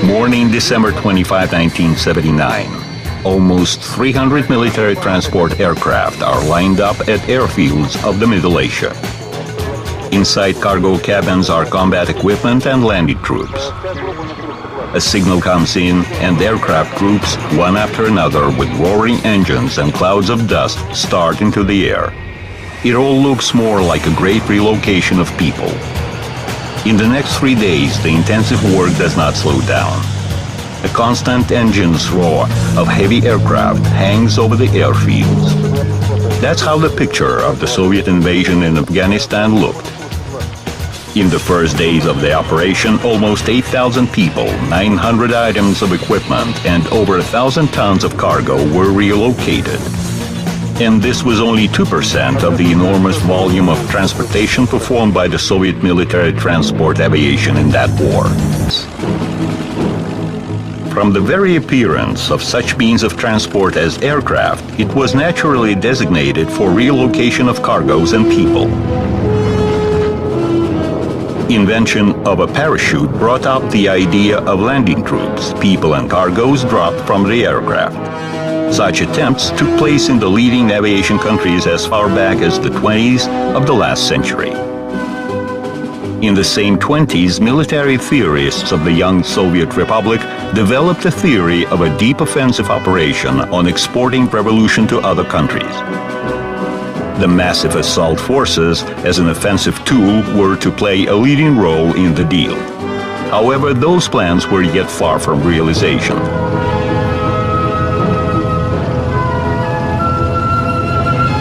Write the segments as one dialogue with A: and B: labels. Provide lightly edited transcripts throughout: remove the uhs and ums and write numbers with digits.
A: Morning, December 25, 1979. Almost 300 military transport aircraft are lined up at airfields of the Middle Asia. Inside cargo cabins are combat equipment and landing troops. A signal comes in and aircraft groups, one after another with roaring engines and clouds of dust, start into the air. It all looks more like a great relocation of people. In the next 3 days, the intensive work does not slow down. A constant engine's roar of heavy aircraft hangs over the airfields. That's how the picture of the Soviet invasion in Afghanistan looked. In the first days of the operation, almost 8,000 people, 900 items of equipment, and over 1,000 tons of cargo were relocated. And this was only 2% of the enormous volume of transportation performed by the Soviet military transport aviation in that war. From the very appearance of such means of transport as aircraft, it was naturally designated for relocation of cargoes and people. Invention of a parachute brought up the idea of landing troops, people and cargoes dropped from the aircraft. Such attempts took place in the leading aviation countries as far back as the 20s of the last century. In the same 20s, military theorists of the young Soviet Republic developed a theory of a deep offensive operation on exporting revolution to other countries. The massive assault forces as an offensive tool were to play a leading role in the deal. However, those plans were yet far from realization.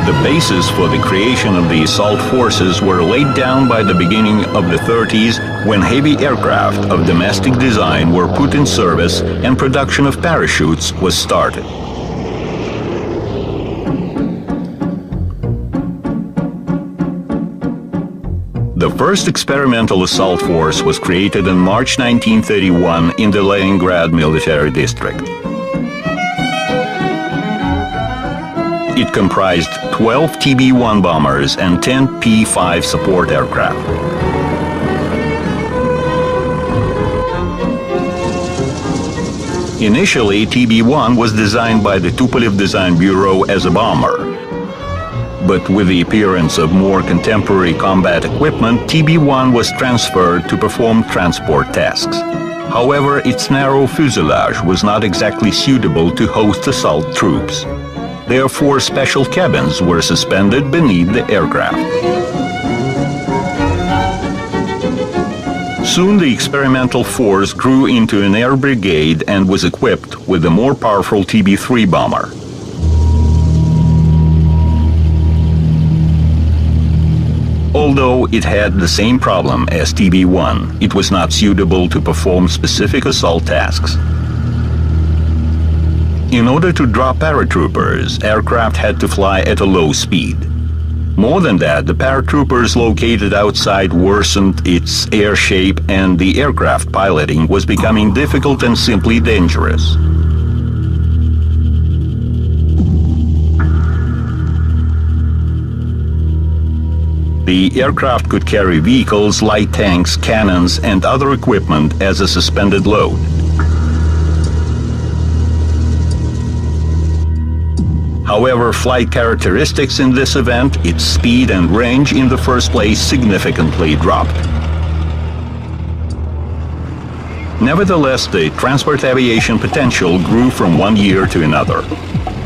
A: The basis for the creation of the assault forces were laid down by the beginning of the 30s, when heavy aircraft of domestic design were put in service and production of parachutes was started. The first experimental assault force was created in March 1931 in the Leningrad military district. It comprised 12 TB-1 bombers and 10 P-5 support aircraft. Initially, TB-1 was designed by the Tupolev Design Bureau as a bomber. But with the appearance of more contemporary combat equipment, TB-1 was transferred to perform transport tasks. However, its narrow fuselage was not exactly suitable to host assault troops. Therefore, special cabins were suspended beneath the aircraft. Soon the experimental force grew into an air brigade and was equipped with a more powerful TB-3 bomber. Although it had the same problem as TB-1, it was not suitable to perform specific assault tasks. In order to drop paratroopers, aircraft had to fly at a low speed. More than that, the paratroopers located outside worsened its air shape, and the aircraft piloting was becoming difficult and simply dangerous. The aircraft could carry vehicles, light tanks, cannons, and other equipment as a suspended load. However, flight characteristics in this event, its speed and range in the first place, significantly dropped. Nevertheless, the transport aviation potential grew from one year to another.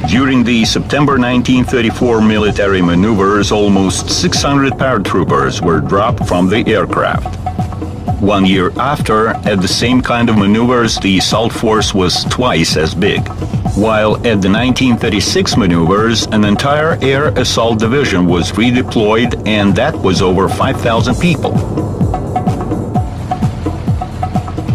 A: During the September 1934 military maneuvers, almost 600 paratroopers were dropped from the aircraft. 1 year after, at the same kind of maneuvers, the assault force was twice as big. While at the 1936 maneuvers, an entire air assault division was redeployed, and that was over 5,000 people.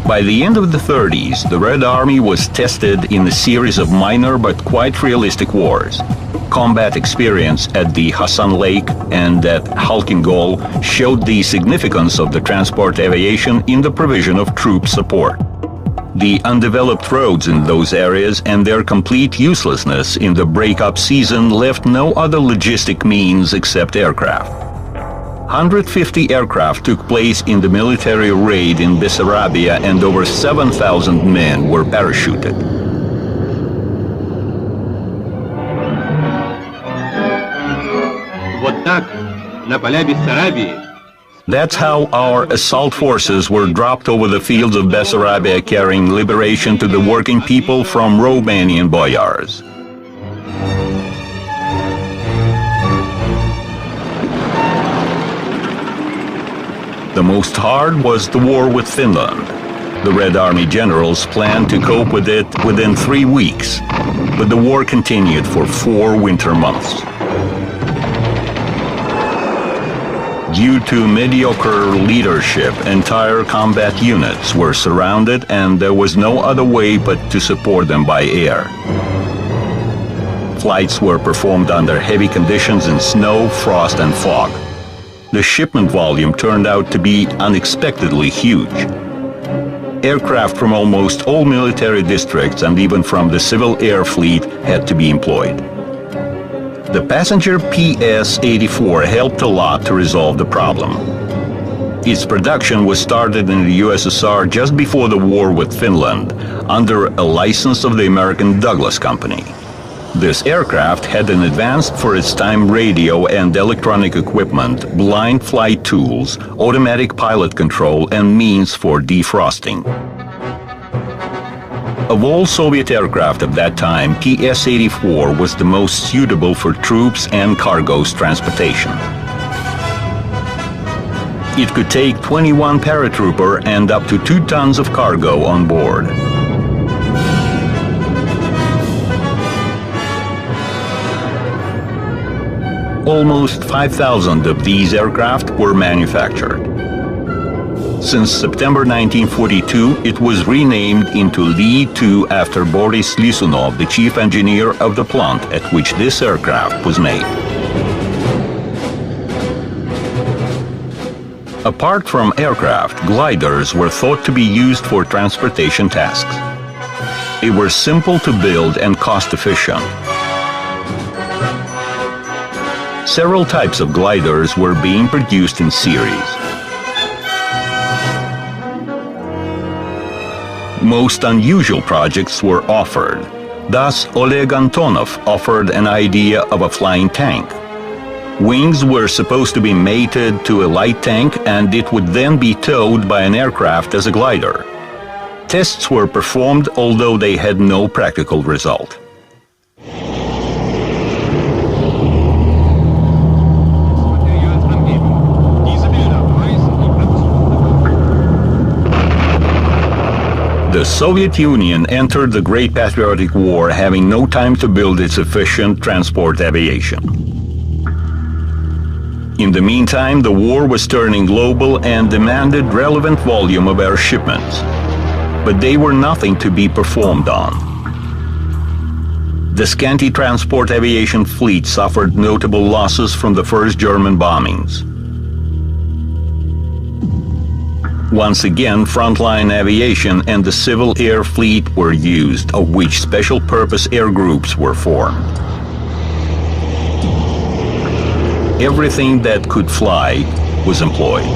A: By the end of the 30s, the Red Army was tested in a series of minor but quite realistic wars. Combat experience at the Hassan Lake and at Halkingol showed the significance of the transport aviation in the provision of troop support. The undeveloped roads in those areas and their complete uselessness in the breakup season left no other logistic means except aircraft. 150 aircraft took place in the military raid in Bessarabia, and over 7,000 men were parachuted. That's how our assault forces were dropped over the fields of Bessarabia, carrying liberation to the working people from Romanian boyars. The most hard was the war with Finland. The Red Army generals planned to cope with it within 3 weeks, but the war continued for 4 winter months. Due to mediocre leadership, entire combat units were surrounded, and there was no other way but to support them by air. Flights were performed under heavy conditions in snow, frost, and fog. The shipment volume turned out to be unexpectedly huge. Aircraft from almost all military districts and even from the civil air fleet had to be employed. The passenger PS-84 helped a lot to resolve the problem. Its production was started in the USSR just before the war with Finland, under a license of the American Douglas Company. This aircraft had an advanced for its time radio and electronic equipment, blind flight tools, automatic pilot control, and means for defrosting. Of all Soviet aircraft of that time, PS-84 was the most suitable for troops and cargo's transportation. It could take 21 paratrooper and up to 2 tons of cargo on board. Almost 5,000 of these aircraft were manufactured. Since September 1942, it was renamed into Li-2 after Boris Lisunov, the chief engineer of the plant at which this aircraft was made. Apart from aircraft, gliders were thought to be used for transportation tasks. They were simple to build and cost-efficient. Several types of gliders were being produced in series. Most unusual projects were offered. Thus, Oleg Antonov offered an idea of a flying tank. Wings were supposed to be mated to a light tank, and it would then be towed by an aircraft as a glider. Tests were performed, although they had no practical result. The Soviet Union entered the Great Patriotic War having no time to build its efficient transport aviation. In the meantime, the war was turning global and demanded relevant volume of air shipments, but they were nothing to be performed on. The scanty transport aviation fleet suffered notable losses from the first German bombings. Once again, frontline aviation and the civil air fleet were used, of which special purpose air groups were formed. Everything that could fly was employed.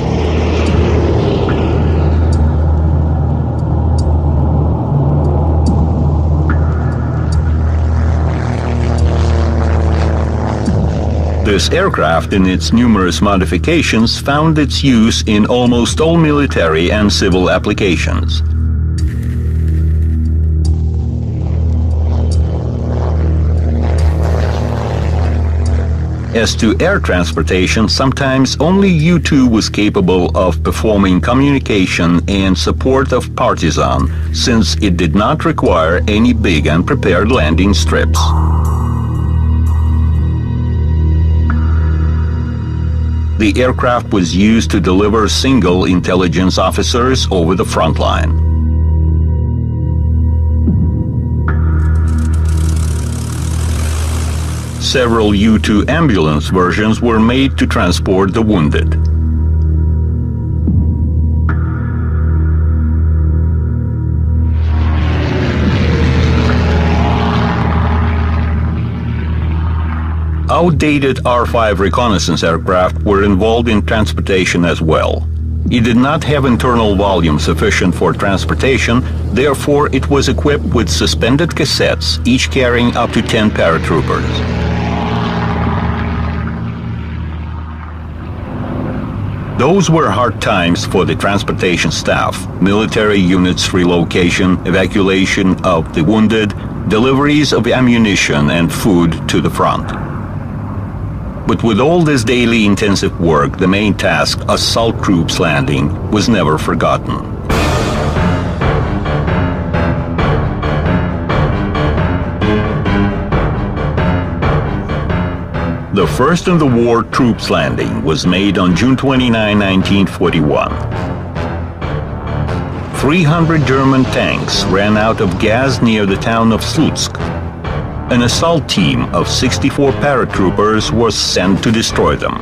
A: This aircraft, in its numerous modifications, found its use in almost all military and civil applications. As to air transportation, sometimes only U-2 was capable of performing communication and support of partisan, since it did not require any big and prepared landing strips. The aircraft was used to deliver single intelligence officers over the front line. Several U-2 ambulance versions were made to transport the wounded. outdated R-5 reconnaissance aircraft were involved in transportation as well. It did not have internal volume sufficient for transportation, therefore it was equipped with suspended cassettes, each carrying up to 10 paratroopers. Those were hard times for the transportation staff, military units relocation, evacuation of the wounded, deliveries of ammunition and food to the front. But with all this daily intensive work, the main task, assault troops landing, was never forgotten. The first in the war troops landing was made on June 29, 1941. 300 German tanks ran out of gas near the town of Slutsk. An assault team of 64 paratroopers was sent to destroy them.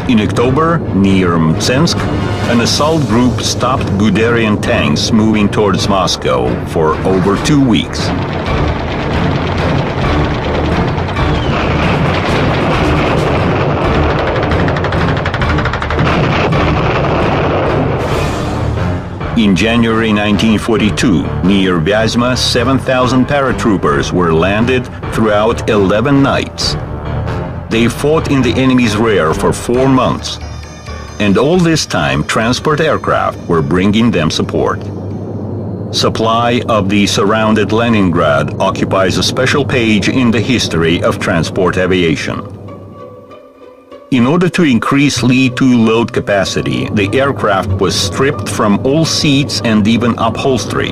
A: In October, near Mtsensk, an assault group stopped Guderian tanks moving towards Moscow for over 2 weeks. In January 1942, near Vyazma, 7,000 paratroopers were landed throughout 11 nights. They fought in the enemy's rear for 4 months. And all this time, transport aircraft were bringing them support. Supply of the surrounded Leningrad occupies a special page in the history of transport aviation. In order to increase Li-2 load capacity, the aircraft was stripped from all seats and even upholstery.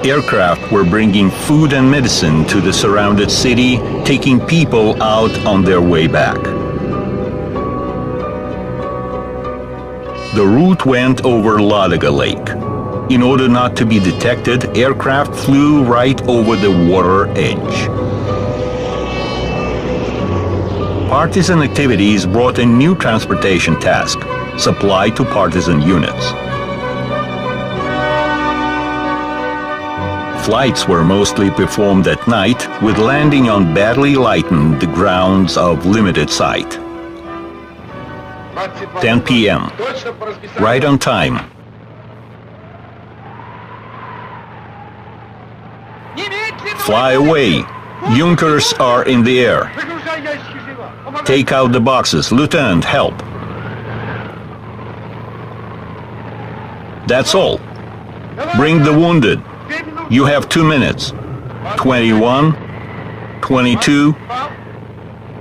A: Aircraft were bringing food and medicine to the surrounded city, taking people out on their way back. The route went over Ladoga Lake. In order not to be detected, aircraft flew right over the water edge. Partisan activities brought a new transportation task, supply to partisan units. Flights were mostly performed at night, with landing on badly lightened grounds of limited sight. 10 p.m. Right on time. Fly away. Junkers are in the air. Take out the boxes. Lieutenant, help. That's all. Bring the wounded. You have 2 minutes. 21, 22,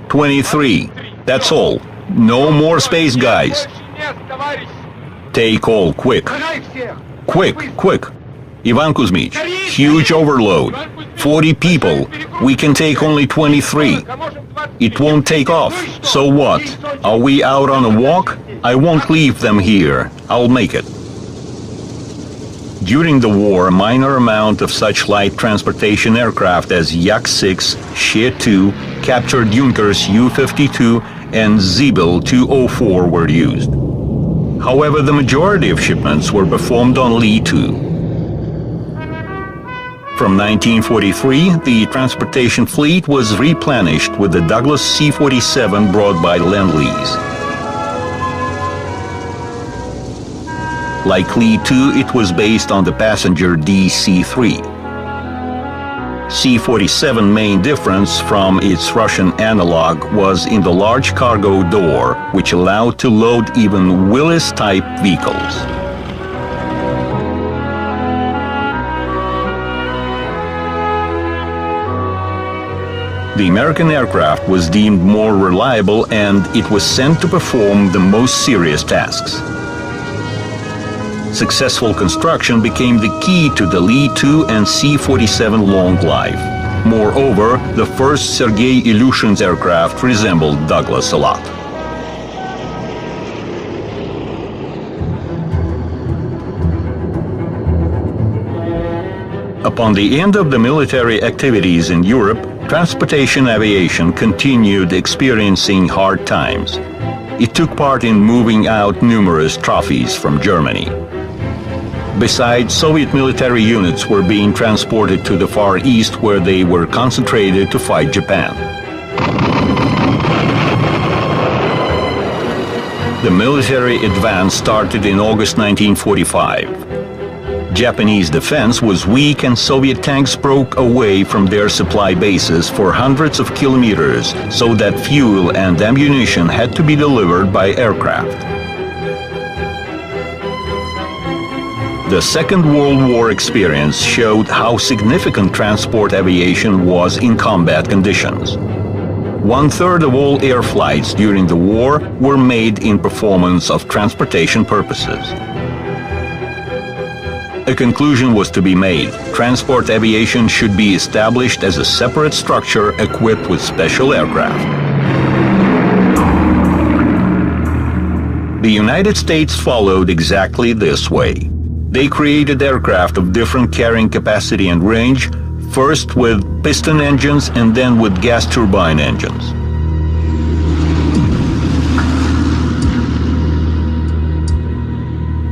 A: 23. That's all. No more space, guys. Take all, quick. Quick, quick. Ivan Kuzmich, huge overload. 40 people. We can take only 23. It won't take off. So what? Are we out on a walk? I won't leave them here. I'll make it. During the war, a minor amount of such light transportation aircraft as Yak-6, She-2, captured Junkers Ju-52 and Zibel 204 were used. However, the majority of shipments were performed on Li-2. From 1943, the transportation fleet was replenished with the Douglas C-47 brought by Lend-Lease. Like Li-2, it was based on the passenger DC-3. C-47 main difference from its Russian analog was in the large cargo door, which allowed to load even Willis-type vehicles. The American aircraft was deemed more reliable and it was sent to perform the most serious tasks. Successful construction became the key to the Li-2 and C-47 long life. Moreover, the first Sergei Ilyushin's aircraft resembled Douglas a lot. Upon the end of the military activities in Europe, transportation aviation continued experiencing hard times. It took part in moving out numerous trophies from Germany. Besides, Soviet military units were being transported to the Far East, where they were concentrated to fight Japan. The military advance started in August 1945. Japanese defense was weak and Soviet tanks broke away from their supply bases for hundreds of kilometers, so that fuel and ammunition had to be delivered by aircraft. The Second World War experience showed how significant transport aviation was in combat conditions. 1/3 of all air flights during the war were made in performance of transportation purposes. A conclusion was to be made. Transport aviation should be established as a separate structure equipped with special aircraft. The United States followed exactly this way. They created aircraft of different carrying capacity and range, first with piston engines and then with gas turbine engines.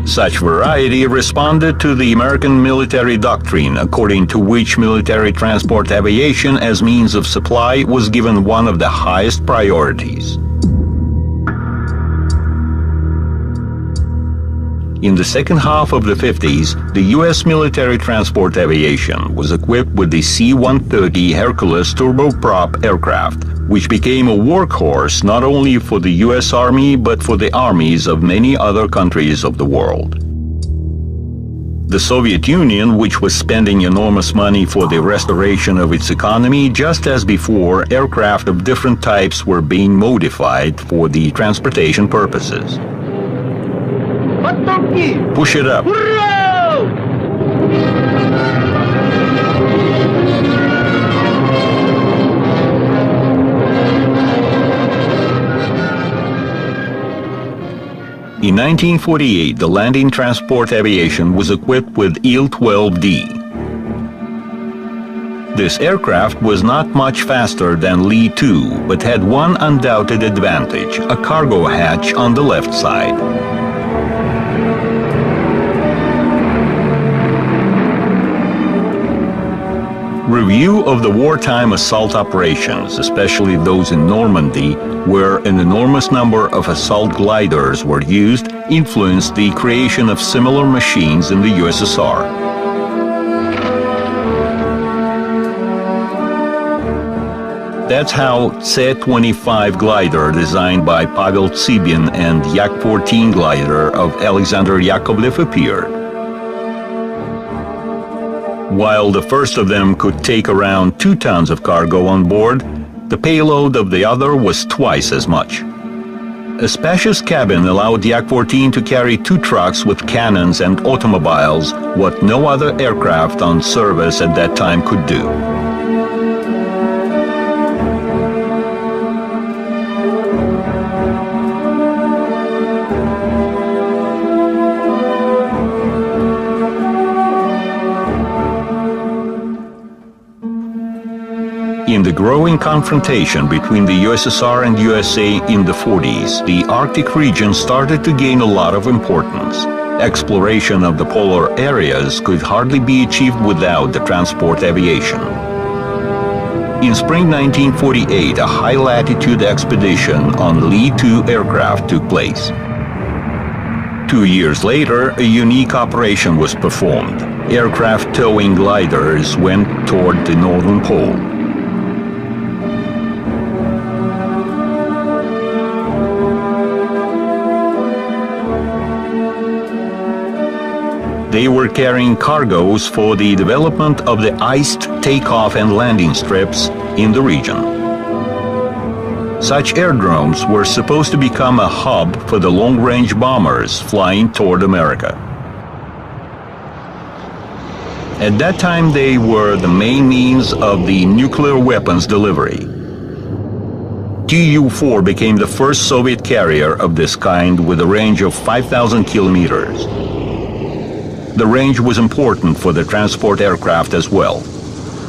A: Such variety responded to the American military doctrine, according to which military transport aviation as means of supply was given one of the highest priorities. In the second half of the 50s, the U.S. military transport aviation was equipped with the C-130 Hercules turboprop aircraft, which became a workhorse not only for the U.S. Army but for the armies of many other countries of the world. The Soviet Union, which was spending enormous money for the restoration of its economy, just as before, aircraft of different types were being modified for the transportation purposes. Push it up. In 1948, the landing transport aviation was equipped with Il-12D. This aircraft was not much faster than Li-2, but had one undoubted advantage, a cargo hatch on the left side. Review of the wartime assault operations, especially those in Normandy, where an enormous number of assault gliders were used, influenced the creation of similar machines in the USSR. That's how Tse-25 glider designed by Pavel Tsibin and Yak-14 glider of Alexander Yakovlev appeared. While the first of them could take around 2 tons of cargo on board, the payload of the other was twice as much. A spacious cabin allowed Yak-14 to carry 2 trucks with cannons and automobiles, what no other aircraft on service at that time could do. In the growing confrontation between the USSR and USA in the 40s, the Arctic region started to gain a lot of importance. Exploration of the polar areas could hardly be achieved without the transport aviation. In spring 1948, a high-latitude expedition on Li-2 aircraft took place. 2 years later, a unique operation was performed. Aircraft towing gliders went toward the Northern Pole. They were carrying cargoes for the development of the iced takeoff and landing strips in the region. Such aerodromes were supposed to become a hub for the long-range bombers flying toward America. At that time, they were the main means of the nuclear weapons delivery. Tu-4 became the first Soviet carrier of this kind with a range of 5,000 kilometers. The range was important for the transport aircraft as well.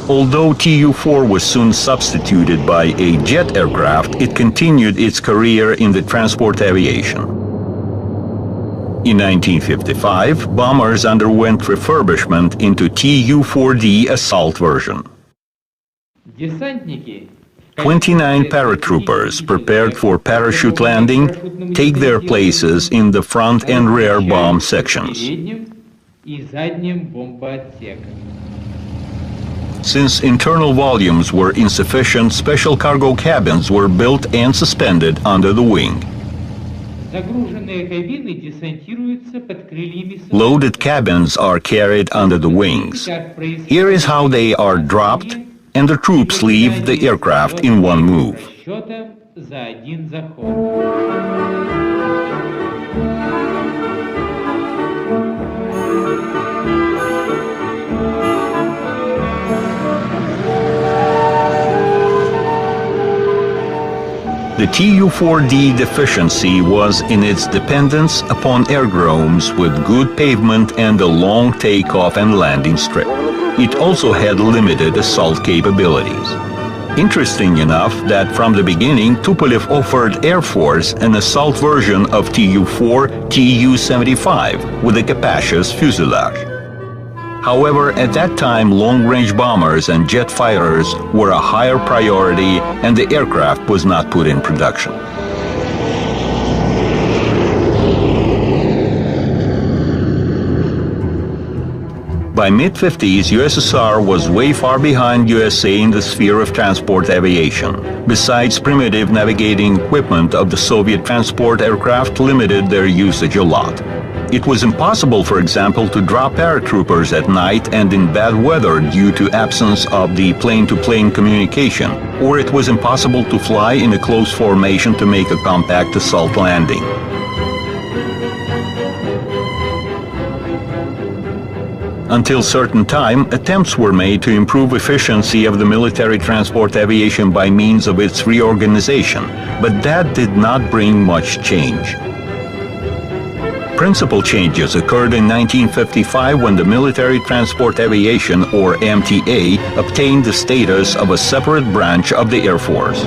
A: Although Tu-4 was soon substituted by a jet aircraft, it continued its career in the transport aviation. In 1955, bombers underwent refurbishment into Tu-4D assault version. 29 paratroopers prepared for parachute landing take their places in the front and rear bomb sections. Since internal volumes were insufficient, special cargo cabins were built and suspended under the wing. Loaded cabins are carried under the wings. Here is how they are dropped, and the troops leave the aircraft in one move. The Tu-4D deficiency was in its dependence upon aerodromes with good pavement and a long takeoff and landing strip. It also had limited assault capabilities. Interesting enough that from the beginning, Tupolev offered Air Force an assault version of Tu-4 Tu-75 with a capacious fuselage. However, at that time, long-range bombers and jet fighters were a higher priority, and the aircraft was not put in production. By mid-50s, USSR was way far behind USA in the sphere of transport aviation. Besides, primitive navigating equipment of the Soviet transport aircraft limited their usage a lot. It was impossible, for example, to drop paratroopers at night and in bad weather due to absence of the plane-to-plane communication, or it was impossible to fly in a close formation to make a compact assault landing. Until certain time, attempts were made to improve efficiency of the military transport aviation by means of its reorganization, but that did not bring much change. Principal changes occurred in 1955 when the Military Transport Aviation, or MTA, obtained the status of a separate branch of the Air Force.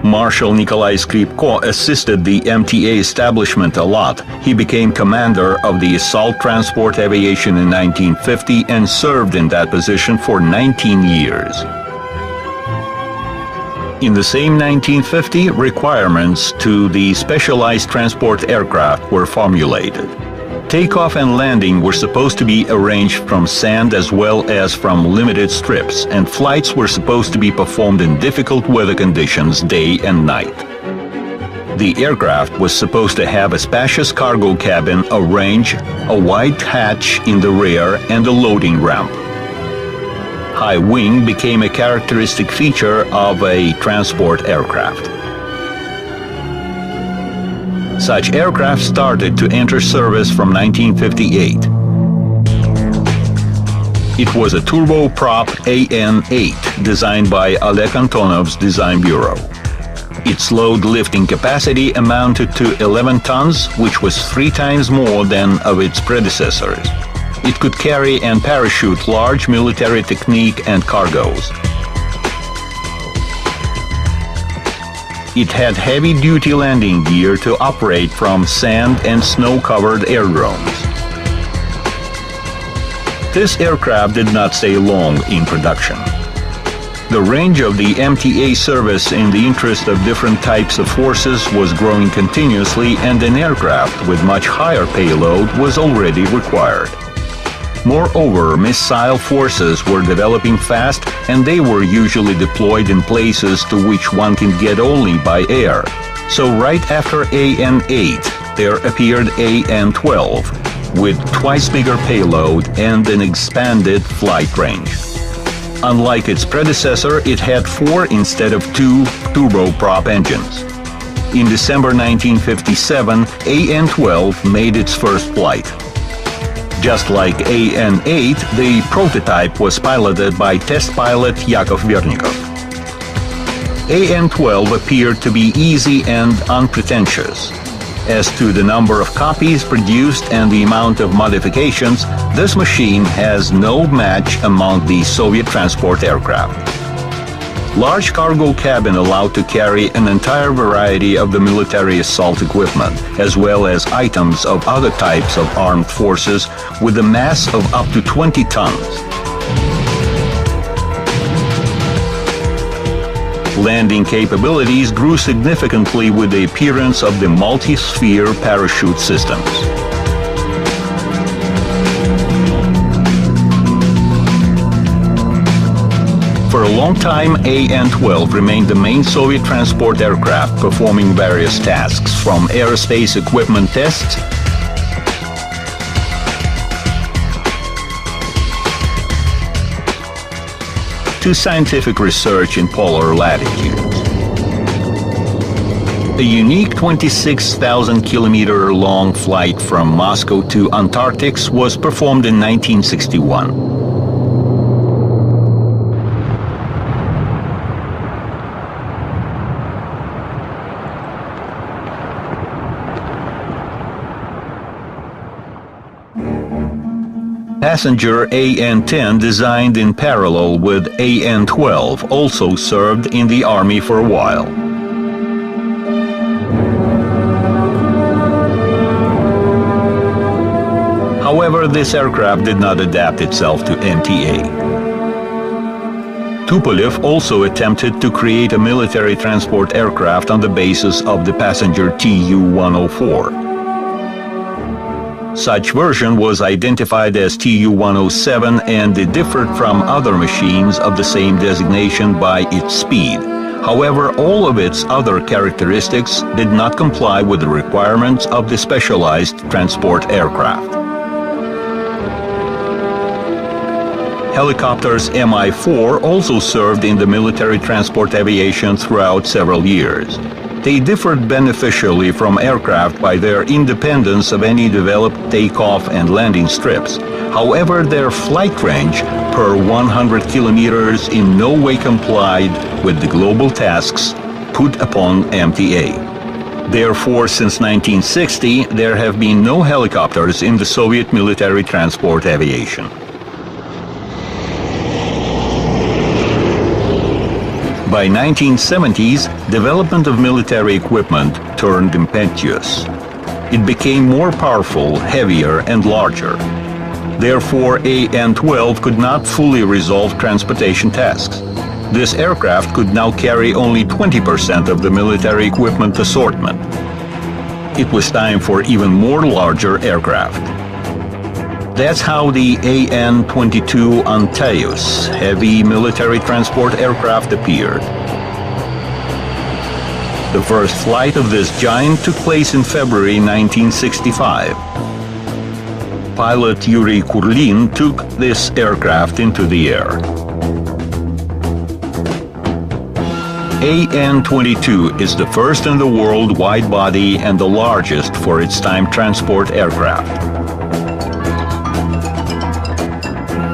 A: Marshal Nikolai Skripko assisted the MTA establishment a lot. He became commander of the Assault Transport Aviation in 1950 and served in that position for 19 years. In the same 1950, requirements to the specialized transport aircraft were formulated. Takeoff and landing were supposed to be arranged from sand as well as from limited strips, and flights were supposed to be performed in difficult weather conditions day and night. The aircraft was supposed to have a spacious cargo cabin, a range, a wide hatch in the rear, and a loading ramp. High wing became a characteristic feature of a transport aircraft. Such aircraft started to enter service from 1958. It was a turboprop AN-8 designed by Oleg Antonov's design bureau. Its load lifting capacity amounted to 11 tons, which was 3 times more than of its predecessors. It could carry and parachute large military technique and cargoes. It had heavy-duty landing gear to operate from sand and snow-covered aerodromes. This aircraft did not stay long in production. The range of the MTA service in the interest of different types of forces was growing continuously, and an aircraft with much higher payload was already required. Moreover, missile forces were developing fast, and they were usually deployed in places to which one can get only by air. So right after AN-8, there appeared AN-12, with twice bigger payload and an expanded flight range. Unlike its predecessor, it had 4 instead of 2 turboprop engines. In December 1957, AN-12 made its first flight. Just like AN-8, the prototype was piloted by test pilot Yakov Vernikov. AN-12 appeared to be easy and unpretentious. As to the number of copies produced and the amount of modifications, this machine has no match among the Soviet transport aircraft. Large cargo cabin allowed to carry an entire variety of the military assault equipment, as well as items of other types of armed forces with a mass of up to 20 tons. Landing capabilities grew significantly with the appearance of the multi-sphere parachute systems. For a long time, An-12 remained the main Soviet transport aircraft, performing various tasks, from aerospace equipment tests to scientific research in polar latitudes. A unique 26,000-kilometer-long flight from Moscow to Antarctic was performed in 1961. Passenger An-10, designed in parallel with An-12, also served in the Army for a while. However, this aircraft did not adapt itself to MTA. Tupolev also attempted to create a military transport aircraft on the basis of the passenger Tu-104. Such version was identified as Tu-107, and it differed from other machines of the same designation by its speed. However, all of its other characteristics did not comply with the requirements of the specialized transport aircraft. Helicopters Mi-4 also served in the military transport aviation throughout several years. They differed beneficially from aircraft by their independence of any developed takeoff and landing strips. However, their flight range per 100 kilometers in no way complied with the global tasks put upon MTA. Therefore, since 1960, there have been no helicopters in the Soviet military transport aviation. By 1970s, development of military equipment turned impetuous. It became more powerful, heavier, and larger. Therefore, An-12 could not fully resolve transportation tasks. This aircraft could now carry only 20% of the military equipment assortment. It was time for even more larger aircraft. That's how the An-22 Antaeus heavy military transport aircraft appeared. The first flight of this giant took place in February 1965. Pilot Yuri Kurlin took this aircraft into the air. An-22 is the first in the world wide-body and the largest for its time transport aircraft.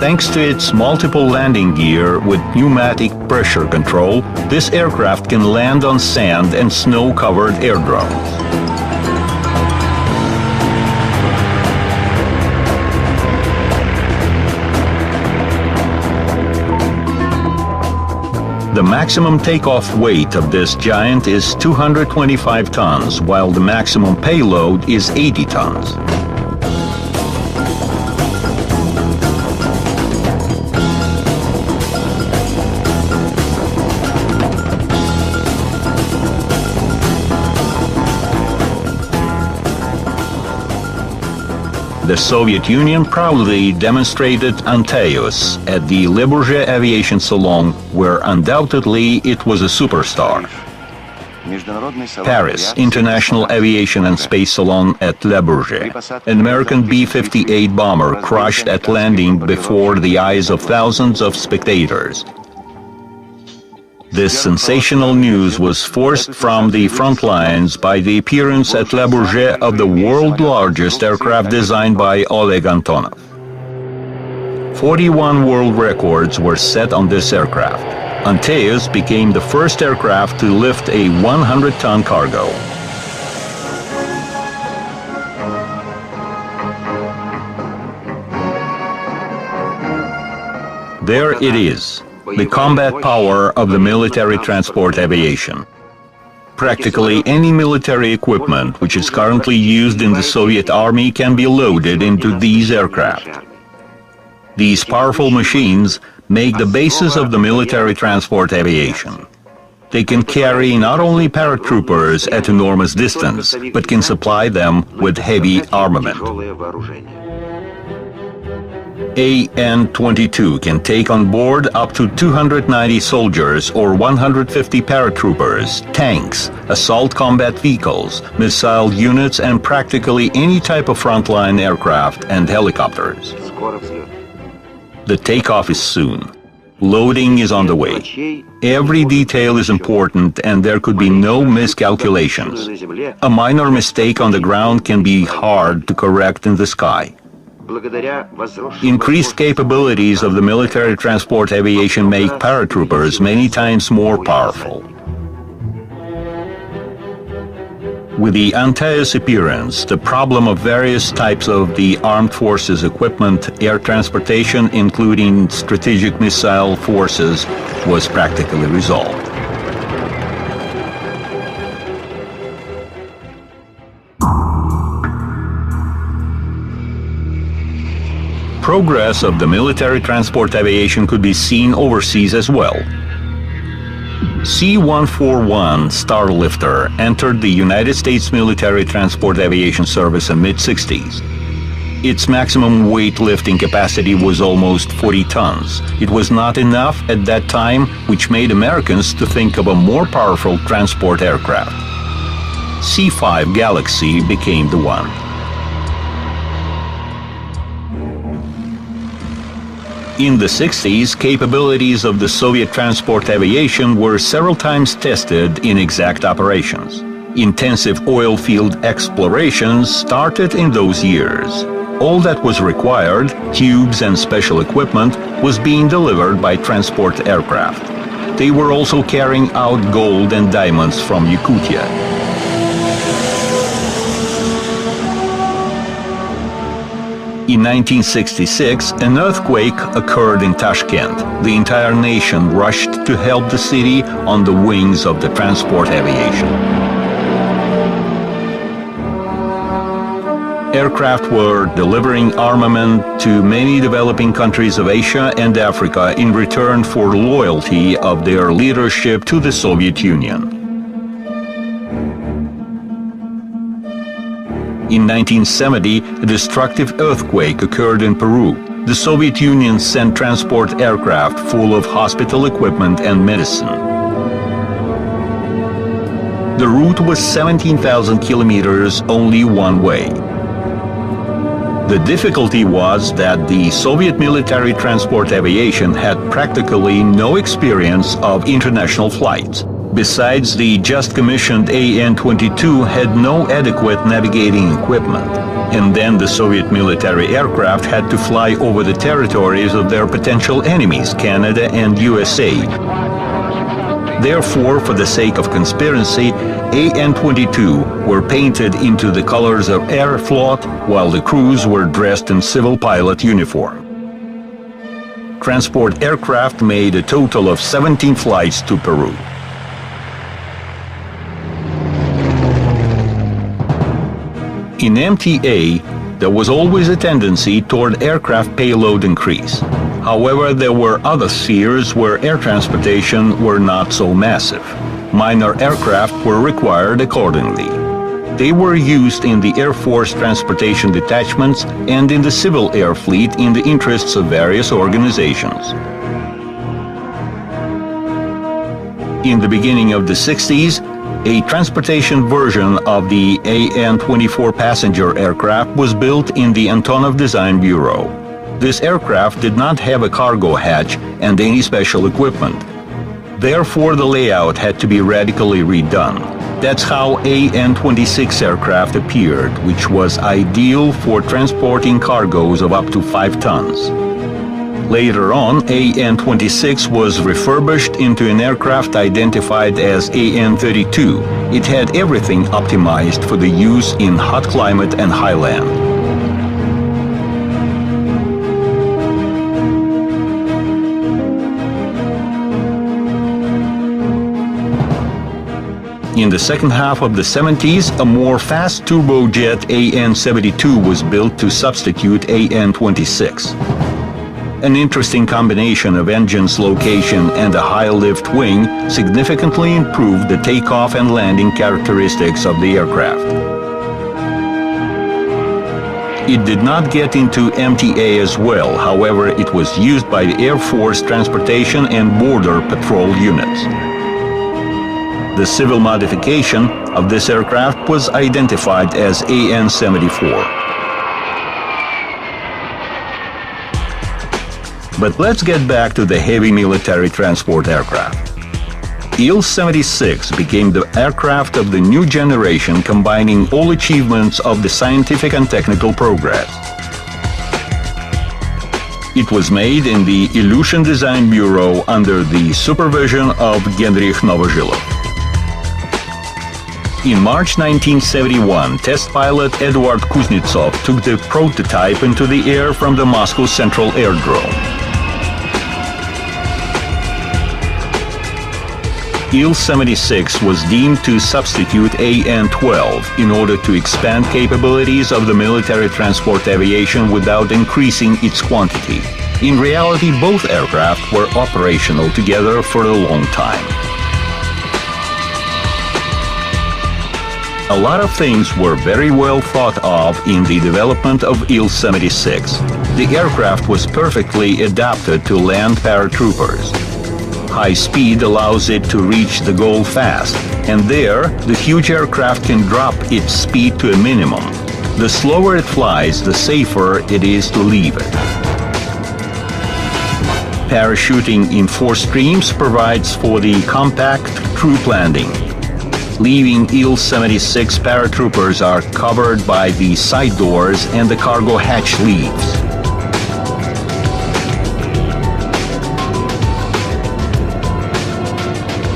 A: Thanks to its multiple landing gear with pneumatic pressure control, this aircraft can land on sand and snow-covered airdromes. The maximum takeoff weight of this giant is 225 tons, while the maximum payload is 80 tons. The Soviet Union proudly demonstrated Antaeus at the Le Bourget Aviation Salon, where undoubtedly it was a superstar. Paris International Aviation and Space Salon at Le Bourget. An American B-58 bomber crashed at landing before the eyes of thousands of spectators. This sensational news was forced from the front lines by the appearance at Le Bourget of the world's largest aircraft designed by Oleg Antonov. 41 world records were set on this aircraft. Antaeus became the first aircraft to lift a 100-ton cargo. There it is. the combat power of the military transport aviation. Practically any military equipment which is currently used in the Soviet Army can be loaded into these aircraft. These powerful machines make the basis of the military transport aviation. They can carry not only paratroopers at enormous distance, but can supply them with heavy armament. AN-22 can take on board up to 290 soldiers or 150 paratroopers, tanks, assault combat vehicles, missile units, and practically any type of frontline aircraft and helicopters. The takeoff is soon. Loading is on the way. Every detail is important and there could be no miscalculations. A minor mistake on the ground can be hard to correct in the sky. Increased capabilities of the military transport aviation make paratroopers many times more powerful. With the anti-air appearance, the problem of various types of the armed forces equipment, air transportation, including strategic missile forces, was practically resolved. Progress of the military transport aviation could be seen overseas as well. C-141 Starlifter entered the United States Military Transport Aviation Service in mid-60s. Its maximum weight lifting capacity was almost 40 tons. It was not enough at that time, which made Americans to think of a more powerful transport aircraft. C-5 Galaxy became the one. In the 60s, capabilities of the Soviet transport aviation were several times tested in exact operations. Intensive oil field explorations started in those years. All that was required, tubes and special equipment, was being delivered by transport aircraft. They were also carrying out gold and diamonds from Yakutia. In 1966, an earthquake occurred in Tashkent. The entire nation rushed to help the city on the wings of the transport aviation. Aircraft were delivering armament to many developing countries of Asia and Africa in return for loyalty of their leadership to the Soviet Union. In 1970, a destructive earthquake occurred in Peru. The Soviet Union sent transport aircraft full of hospital equipment and medicine. The route was 17,000 kilometers only one way. The difficulty was that the Soviet military transport aviation had practically no experience of international flights. Besides, the just-commissioned AN-22 had no adequate navigating equipment. And then the Soviet military aircraft had to fly over the territories of their potential enemies, Canada and USA. Therefore, for the sake of conspiracy, AN-22 were painted into the colors of Aeroflot, while the crews were dressed in civil pilot uniform. Transport aircraft made a total of 17 flights to Peru. In MTA, there was always a tendency toward aircraft payload increase. However, there were other spheres where air transportation were not so massive. Minor aircraft were required accordingly. They were used in the Air Force transportation detachments and in the civil air fleet in the interests of various organizations. In the beginning of the 60s, a transportation version of the AN-24 passenger aircraft was built in the Antonov Design Bureau. This aircraft did not have a cargo hatch and any special equipment. Therefore, the layout had to be radically redone. That's how AN-26 aircraft appeared, which was ideal for transporting cargoes of up to 5 tons. Later on, AN-26 was refurbished into an aircraft identified as AN-32. It had everything optimized for the use in hot climate and highland. In the second half of the 70s, a more fast turbojet AN-72 was built to substitute AN-26. An interesting combination of engine's location and a high-lift wing significantly improved the takeoff and landing characteristics of the aircraft. It did not get into MTA as well, however, it was used by the Air Force transportation and border patrol units. The civil modification of this aircraft was identified as AN-74. But let's get back to the heavy military transport aircraft. Il-76 became the aircraft of the new generation, combining all achievements of the scientific and technical progress. It was made in the Ilyushin Design Bureau under the supervision of Genrikh Novozhilov. In March 1971, test pilot Eduard Kuznetsov took the prototype into the air from the Moscow Central Aerodrome. Il-76 was deemed to substitute AN-12 in order to expand capabilities of the military transport aviation without increasing its quantity. In reality, both aircraft were operational together for a long time. A lot of things were very well thought of in the development of Il-76. The aircraft was perfectly adapted to land paratroopers. High speed allows it to reach the goal fast, and there, the huge aircraft can drop its speed to a minimum. The slower it flies, the safer it is to leave it. Parachuting in 4 streams provides for the compact troop landing. Leaving Il-76 paratroopers are covered by the side doors and the cargo hatch leaves.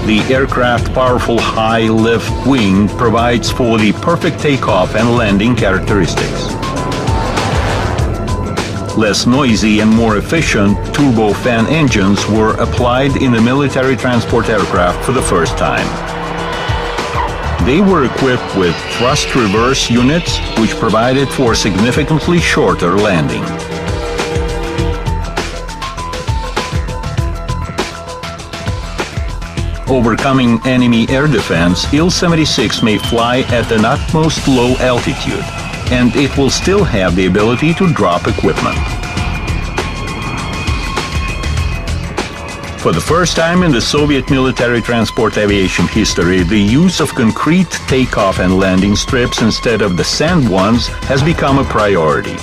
A: The aircraft's powerful high-lift wing provides for the perfect takeoff and landing characteristics. Less noisy and more efficient turbofan engines were applied in the military transport aircraft for the first time. They were equipped with thrust reverse units, which provided for significantly shorter landing. Overcoming enemy air defense, Il-76 may fly at an utmost low altitude, and it will still have the ability to drop equipment. For the first time in the Soviet military transport aviation history, the use of concrete takeoff and landing strips instead of the sand ones has become a priority.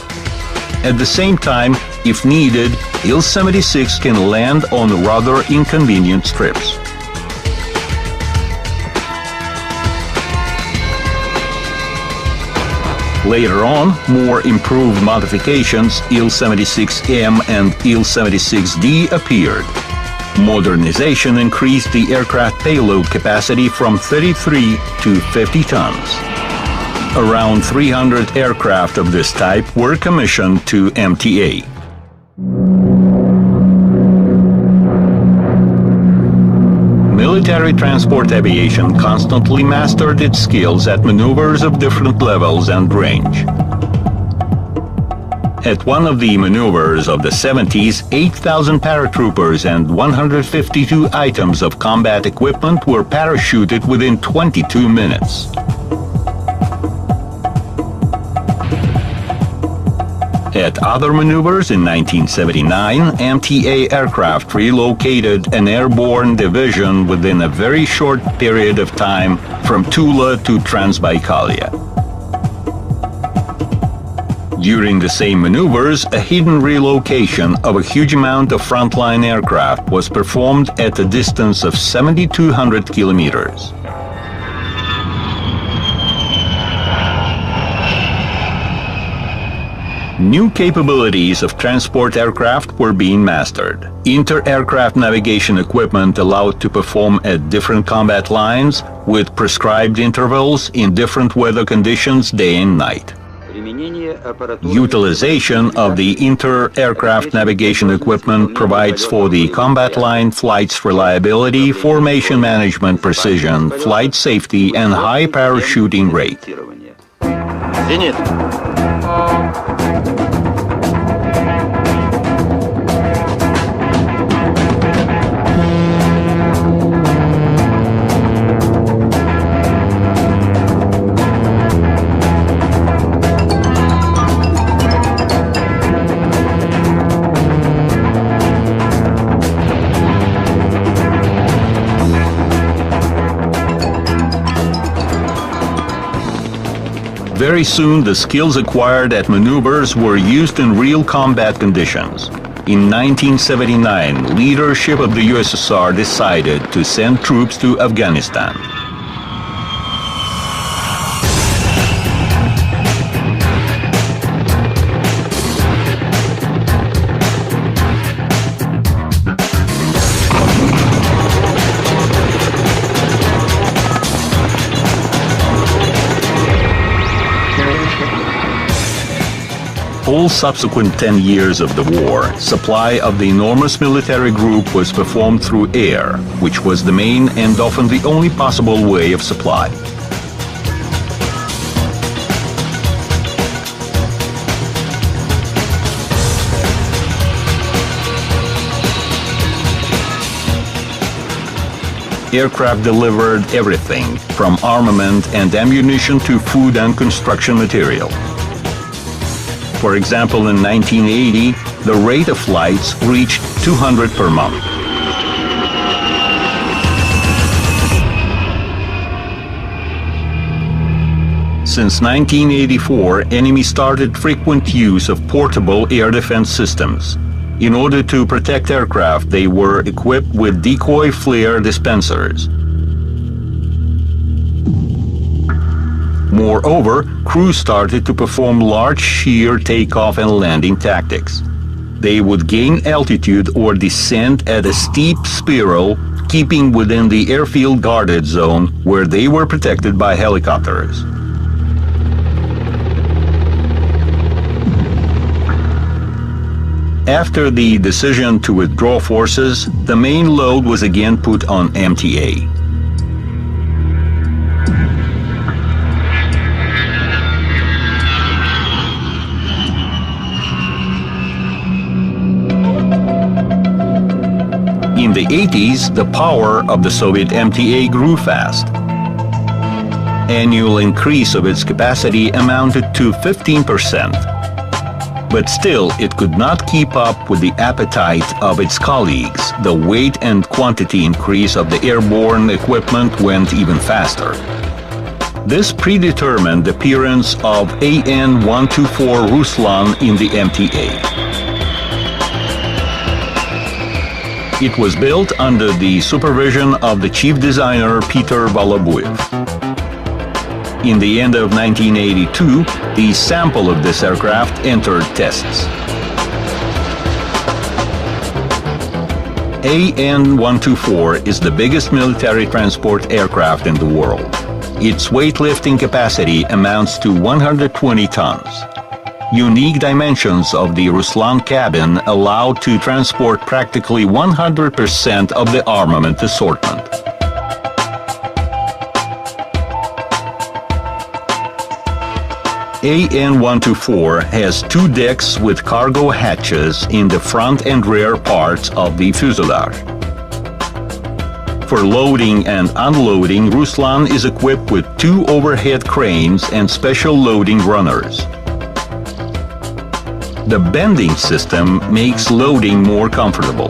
A: At the same time, if needed, Il-76 can land on rather inconvenient strips. Later on, more improved modifications, Il-76M and Il-76D appeared. Modernization increased the aircraft payload capacity from 33 to 50 tons. Around 300 aircraft of this type were commissioned to MTA. Military transport aviation constantly mastered its skills at maneuvers of different levels and range. At one of the maneuvers of the 70s, 8,000 paratroopers and 152 items of combat equipment were parachuted within 22 minutes. At other maneuvers in 1979, MTA aircraft relocated an airborne division within a very short period of time from Tula to Transbaikalia. During the same maneuvers, a hidden relocation of a huge amount of frontline aircraft was performed at a distance of 7,200 kilometers. New capabilities of transport aircraft were being mastered. Inter-aircraft navigation equipment allowed to perform at different combat lines with prescribed intervals in different weather conditions day and night. Utilization of the inter-aircraft navigation equipment provides for the combat line flight's reliability, formation management precision, flight safety, and high parachuting rate. Very soon, the skills acquired at maneuvers were used in real combat conditions. In 1979, leadership of the USSR decided to send troops to Afghanistan. All subsequent 10 years of the war, supply of the enormous military group was performed through air, which was the main and often the only possible way of supply. Aircraft delivered everything, from armament and ammunition to food and construction material. For example, in 1980, the rate of flights reached 200 per month. Since 1984, enemy started frequent use of portable air defense systems. In order to protect aircraft, they were equipped with decoy flare dispensers. Moreover, crews started to perform large shear takeoff and landing tactics. They would gain altitude or descend at a steep spiral, keeping within the airfield guarded zone where they were protected by helicopters. After the decision to withdraw forces, the main load was again put on MTA. In the 80s, the power of the Soviet MTA grew fast. Annual increase of its capacity amounted to 15%. But still, it could not keep up with the appetite of its colleagues. The weight and quantity increase of the airborne equipment went even faster. This predetermined the appearance of AN-124 Ruslan in the MTA. It was built under the supervision of the chief designer Peter Volobuyev. In the end of 1982, the sample of this aircraft entered tests. AN-124 is the biggest military transport aircraft in the world. Its weightlifting capacity amounts to 120 tons. Unique dimensions of the Ruslan cabin allow to transport practically 100% of the armament assortment. AN-124 has two decks with cargo hatches in the front and rear parts of the fuselage. For loading and unloading, Ruslan is equipped with two overhead cranes and special loading runners. The bending system makes loading more comfortable.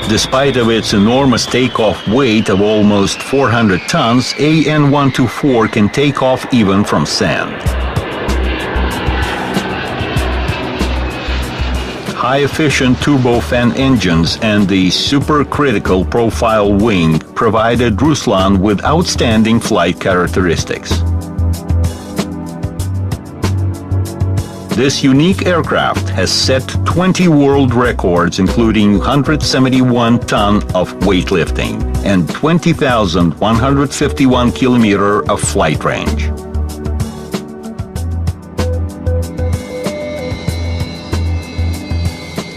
A: Despite of its enormous takeoff weight of almost 400 tons, AN-124 can take off even from sand. High-efficient turbofan engines and the supercritical profile wing provided Ruslan with outstanding flight characteristics. This unique aircraft has set 20 world records, including 171 ton of weightlifting and 20,151 kilometer of flight range.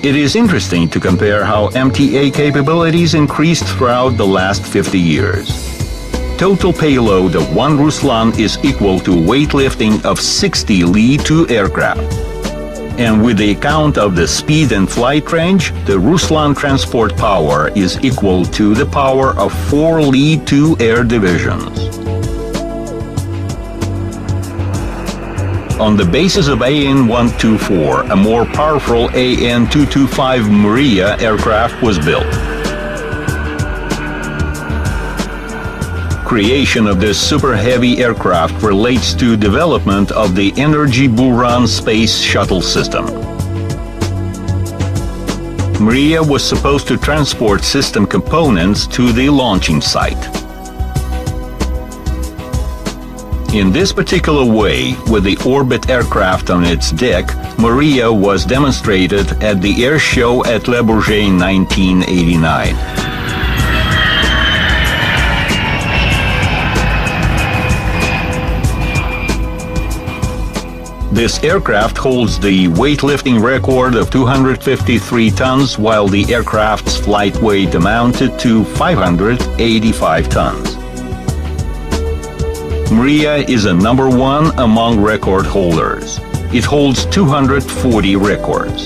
A: It is interesting to compare how MTA capabilities increased throughout the last 50 years. Total payload of one Ruslan is equal to weightlifting of 60 Li-2 aircraft. And with the account of the speed and flight range, the Ruslan transport power is equal to the power of 4 Li-2 air divisions. On the basis of AN-124, a more powerful AN-225 Mriya aircraft was built. Creation of this super heavy aircraft relates to development of the Energy Buran space shuttle system. Mriya was supposed to transport system components to the launching site. In this particular way, with the orbit aircraft on its deck, Mriya was demonstrated at the air show at Le Bourget in 1989. This aircraft holds the weightlifting record of 253 tons, while the aircraft's flight weight amounted to 585 tons. Mriya is a number one among record holders. It holds 240 records.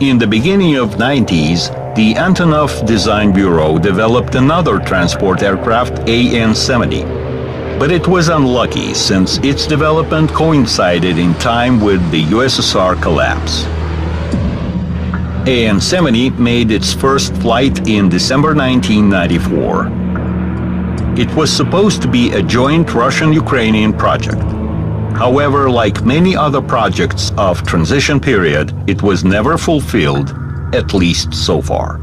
A: In the beginning of 90s, the Antonov Design Bureau developed another transport aircraft, AN-70. But it was unlucky since its development coincided in time with the USSR collapse. AN-70 made its first flight in December 1994. It was supposed to be a joint Russian-Ukrainian project. However, like many other projects of transition period, it was never fulfilled, at least so far.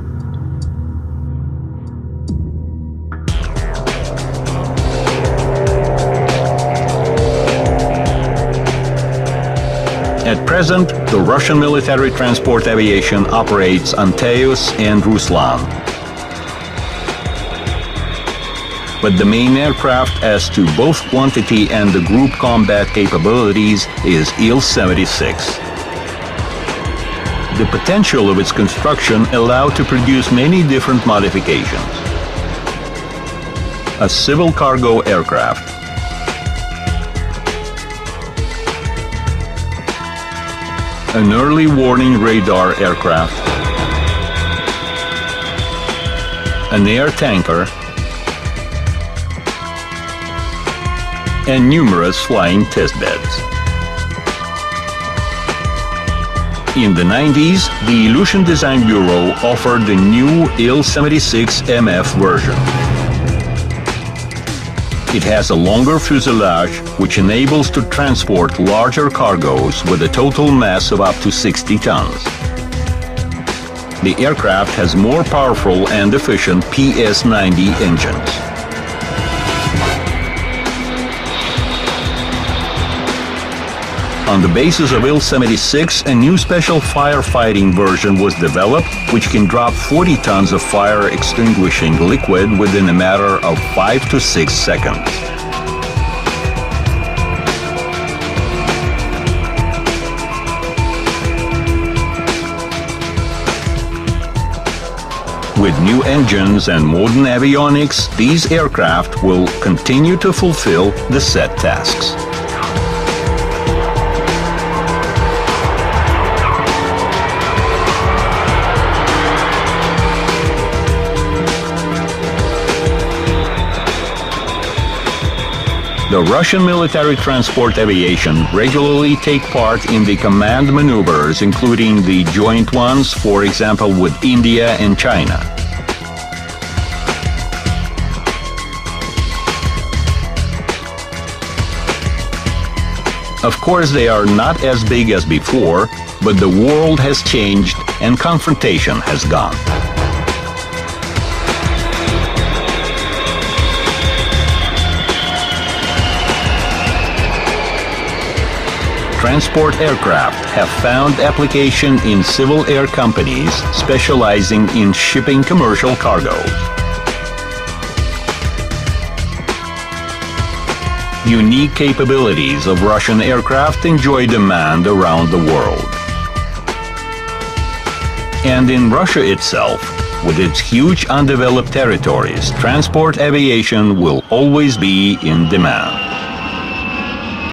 A: At present, the Russian military transport aviation operates Antaeus and Ruslan. But the main aircraft as to both quantity and the group combat capabilities is Il-76. The potential of its construction allowed to produce many different modifications. A civil cargo aircraft, an early warning radar aircraft, an air tanker, and numerous flying testbeds. In the 90s, the Ilyushin Design Bureau offered the new Il-76MF version. It has a longer fuselage, which enables to transport larger cargoes with a total mass of up to 60 tons. The aircraft has more powerful and efficient PS-90 engines. On the basis of Il-76, a new special firefighting version was developed, which can drop 40 tons of fire-extinguishing liquid within a matter of 5 to 6 seconds. With new engines and modern avionics, these aircraft will continue to fulfill the set tasks. The Russian military transport aviation regularly take part in the command maneuvers, including the joint ones, for example, with India and China. Of course, they are not as big as before, but the world has changed and confrontation has gone. transport aircraft have found application in civil air companies specializing in shipping commercial cargo. Unique capabilities of Russian aircraft enjoy demand around the world. And in Russia itself, with its huge undeveloped territories, transport aviation will always be in demand.